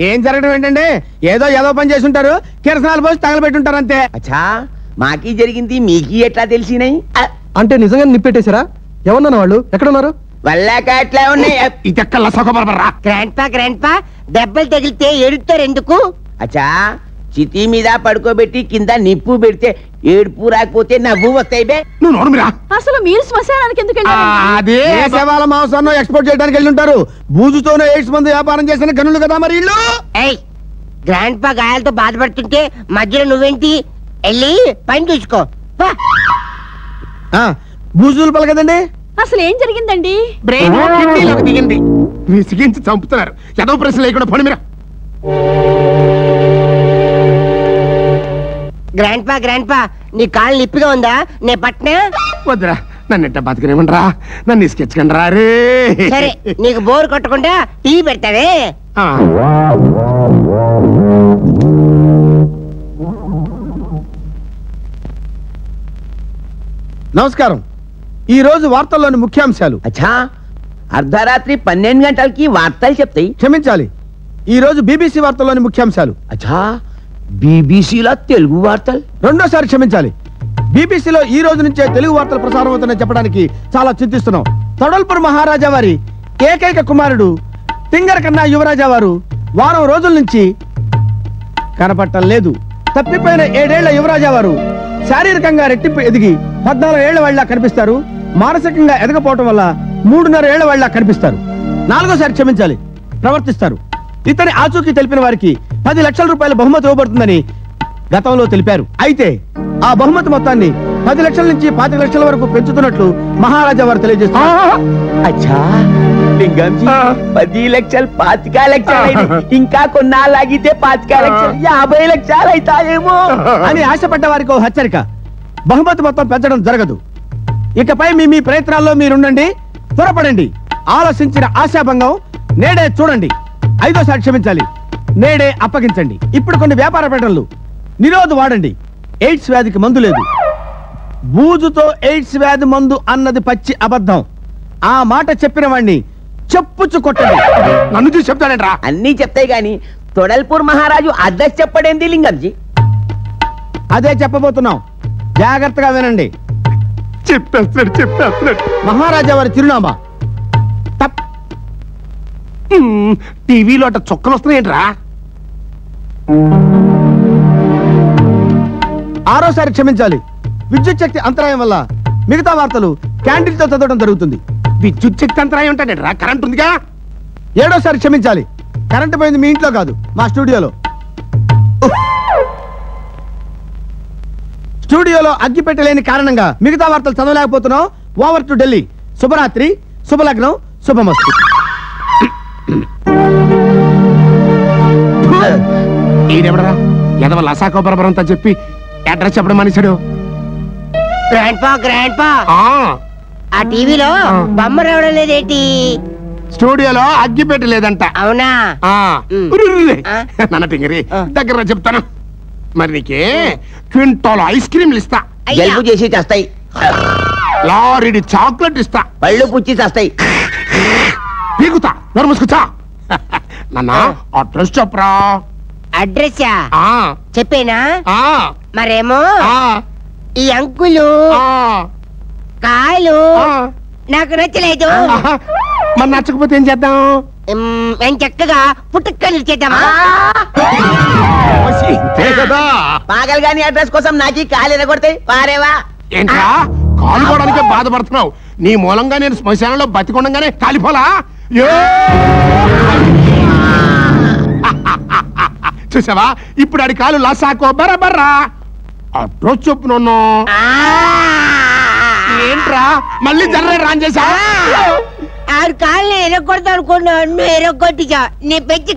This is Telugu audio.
ఏం జరగడం ఏంటండి? ఏదో పని చేసి ఉంటారు, కిరసనాలు పోసి తగలబెట్టుంటారు అంతే. అచ్చా, మాకి జరిగింది మీకి ఎట్లా తెలిసినాయి? అంటే నిజంగా నిప్పెట్టేశారా? ఎవరన్నా వాళ్ళు ఎక్కడున్నారు? వల్లాక ఎట్లా ఉన్నాయి? గ్రాండ్పా దెబ్బలు తగిలితే ఏడుతారు ఎందుకు? అచ్చా, చితి మీద పడుకోబెట్టి కింద నిప్పు పెడితే ఏడుపు రాకపోతే నవ్వు వస్తాయి బే. నువ్వు నోరుమిరా. అసలు మీరు శ్మశానానికి ఎందుకు వెళ్ళారు? అదే శవాల మాంసాన్ని ఎక్స్పోర్ట్ చేయడానికి వెళ్ళి ఉంటారు. బూజుతోనే ఎయిడ్స్ మందు వ్యాపారం చేసిన గనులు కదా మరి ఇల్లు. గ్రాండ్పా గాయాలతో బాధపడుతుంటే మధ్యలో నువ్వేంటి? వెళ్ళి పని చూసుకో. బూజులు పలకదండి. అసలు ఏం జరిగిందండి? బ్రెయిన్ కిడ్నీలోకి దిగింది. విసిగించి చంపుతున్నారు. ఏదో ప్రశ్న లేకుండా పని మీరా. గ్రాండ్పా నీ కాళ్ళు నిప్పిగా ఉందా? నే పట్నా? వద్దురా, నన్ను ఎట్ట బతకనేమనరా, నన్ను ఇసుకెచ్చకండి రా రే. సరే, నీకు బోర్ కొట్టకుండా టీ పెడతావే. నమస్కారం. ఈ రోజు వార్తల్లోని ముఖ్యాంశాలు. అచ్చా, అర్ధరాత్రి 12 గంటలకి వార్తలు చెప్తాయి. క్షమించాలి, ఈ రోజు బీబీసీ వార్తల్లోని ముఖ్యాంశాలు. అచ్చా, బీబీసీలో తెలుగు వార్తలు. రెండోసారి క్షమించాలి, బీబీసీలో ఈ రోజు నుంచే తెలుగు వార్తలు ప్రసారం అవుతున్నాయని చెప్పడానికి చాలా చింతిస్తున్నాం. తొడల్పూర్ మహారాజా వారి ఏకైక కుమారుడు తింగర కన్నా యువరాజా వారు వారం రోజుల నుంచి కనపడటం లేదు. తప్పిపోయిన 7 ఏళ్ల యువరాజా వారు శారీరకంగా రెట్టింపు ఎదిగి 14 ఏళ్ల వాళ్ళ కనిపిస్తారు. మానసికంగా ఎదగపోవటం వల్ల 3.5 ఏళ్ల వాళ్ళ కనిపిస్తారు. 4వసారి క్షమించాలి, ప్రవర్తిస్తారు. ఇతని ఆచూకీ తెలిపిన వారికి 10 లక్షల రూపాయల బహుమతి ఇవ్వబడుతుందని గతంలో తెలిపారు. అయితే ఆ బహుమతి మొత్తాన్ని 10 లక్షల నుంచి 25 లక్షల వరకు పెంచుతున్నట్లు మహారాజా వారు తెలియజేస్తారు. అచ్చా, లింగంజీ, 10 లక్షలు 25 లక్షలు ఇంకా కొన్నాళ్ళగితే 25 లక్షలు 50 లక్షలు అవుతాయేమో అని ఆశపడ్డ వారికి హెచ్చరిక. బహుమతి మొత్తం పెంచడం జరగదు. ఇకపై మీ ప్రయత్నాల్లో మీరుండండి, త్వరపడండి. ఆలోచించిన ఆశాభంగం నేడే చూడండి. 5వసారి క్షమించాలి, నేడే అప్పగించండి. ఇప్పుడు కొన్ని వ్యాపార ప్రకటనలు. నిరోధ వాడండి, ఎయిడ్స్ వ్యాధికి మందు లేదు. బూజుతో ఎయిడ్స్ వ్యాధి మందు అన్నది పచ్చి అబద్ధం. ఆ మాట చెప్పిన వాణ్ణి చెప్పుచ్చు కొట్టండి. నన్ను చూసి చెప్తాడంట్రా. అన్ని చెప్తాయి గాని తొడల్పూర్ మహారాజు అడ్రస్ చెప్పడేంది లింగంజీ? అదే చెప్పబోతున్నాం, జాగ్రత్తగా వినండి. చెప్పేస్తున్నాడు. మహారాజా వారి చిరునామా టీవీలో అట్ట చుక్కలు వస్తున్నాయంట్రా. 6వసారి క్షమించాలి, విద్యుత్ శక్తి అంతరాయం వల్ల మిగతా వార్తలు క్యాండిల్ తో చదవడం జరుగుతుంది. విద్యుత్ శక్తి అంతరాయం ఉంటాడేట్రా, కరెంట్ ఉందిగా. 7వసారి క్షమించాలి, కరెంట్ పోయింది మీ ఇంట్లో కాదు, మా స్టూడియోలో. స్టూడియోలో అగ్గి పెట్టలేని కారణంగా మిగతా వార్తలు చదవలేకపోతున్నాం. Over to Delhi. శుభరాత్రి, శుభలగ్నం, శుభమస్తు. ఈడెవడరా ఎదవ లసాకోపరపరంతా చెప్పి అడ్రస్ చెప్పడం మనిషాడు. గ్రాండ్పా ఆ టీవీలో బొమ్మ రావడం లేదేంటి? స్టూడియోలో అగ్గి పెట్టలేదంట. అవునా? నన్న టింగరి దగ్గర చెప్తాను. మరి నీకే క్వింటాల్ ఐస్ క్రీమ్లు ఇస్తా, జలుబు చేసి చేస్తాయి. లారీడి చాక్లెట్ ఇస్తా, పళ్ళు పుచ్చి చేస్తాయి. పీకుతా, నోరుముసుకుతా. నాన్న అడ్రస్ చెప్పరా. అడ్రస్ చెప్పేనా? మరేమో ఈ అంకులు కాయలు నాకు నచ్చలేదు. మరి నచ్చకపోతే ఏం చేద్దాం? నేను చక్కగా పుట్టుకని చేద్దామా? పాగల్ గాని అడ్రస్ కోసం నాకు కాలు ఎరగొడతాయి పారేవా. ఏంట్రా కాలు పోవడానికే బాధపడుతున్నావు? నీ మూలంగా నేను శ్మశానంలో బతికొండగానే కాలిపోలా? చూసావా, ఇప్పుడు ఆడి కాలు లాసాకో బరబర్రా. అడ్రస్ చెప్పును. ఏంట్రా మళ్ళీ జర్ర రాన్ చేసా? ఆడు కాళ్ళని ఎరగొడతా అనుకున్నాను, ఎరగొట్టిగా నీ పెంచి